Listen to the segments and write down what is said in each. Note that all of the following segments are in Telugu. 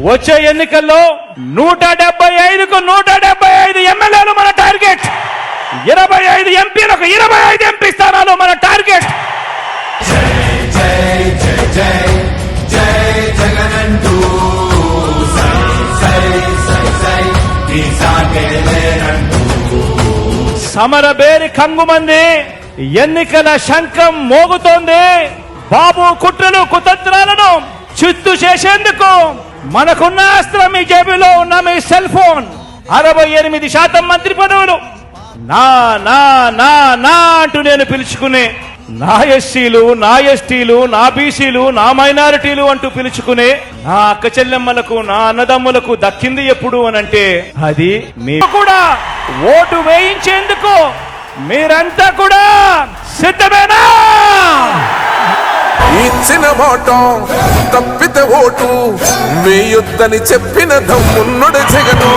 వచ్చే ఎన్నికల్లో 175కు 175 ఎమ్మెల్యేలు మన టార్గెట్, 25 ఎంపీలకు 25 ఎంపీ స్థానాలు మన టార్గెట్. సమరబేరి కంగుమంది, ఎన్నికల శంఖం మోగుతోంది. బాబు కుట్రలు కుతంత్రాలను చిత్తు చేసేందుకు మనకున్న అస్త్రం మీ జేబులో ఉన్న మీ సెల్ ఫోన్. 68% మంత్రి పదవులు నా నా నా నా అంటూ నేను పిలుచుకునే, నా ఎస్సీలు, నా ఎస్టీలు, నా బీసీలు, నా మైనారిటీలు అంటూ పిలుచుకునే నా అక్క చెల్లెమ్మలకు, నా అన్నదమ్ములకు దక్కింది ఎప్పుడు అనంటే అది మీ కూడా ఓటు వేయించేందుకు మీరంతా కూడా సిద్ధమేనా? ఇచ్చిన మాట తప్పితే ఓటు వేయొద్దని చెప్పిన దమ్మున్నడు జగను.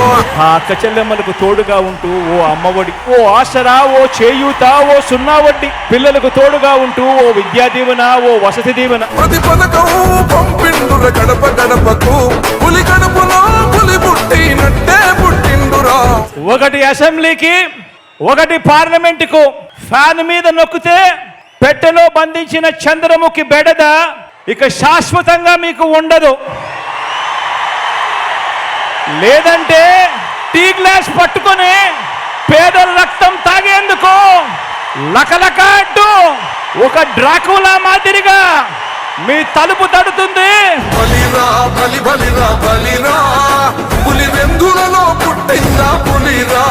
ఆ అక్క చెల్లెమ్మలకు తోడుగా ఉంటూ ఓ అమ్మఒడి, ఓ ఆసరా, ఓ చేయూత, ఓ సున్నా వడ్డీ, పిల్లలకు తోడుగా ఉంటూ ఓ విద్యా దీవెన, ఓ వసతి దీవెన, ప్రతి పథకం పంపిండుర గడప గడపకు, పులి గడపలో పులి పుట్టినట్టే పుట్టిండురా. ఒకటి అసెంబ్లీకి, ఒకటి పార్లమెంటుకు ఫ్యాన్ మీద నొక్కితే పెట్టెలో బంధించిన చంద్రముఖి బెడద ఇక శాశ్వతంగా మీకు ఉండదు. లేదంటే టీ గ్లాస్ పట్టుకొని పేదల రక్తం తాగేందుకు లకలక అంటూ ఒక డ్రాకులా మాదిరిగా మీ తలుపు తడుతుంది. బలిరా బలి బలిరా బలిరా, పులి వెందులలో పుట్టిందా పులిరా.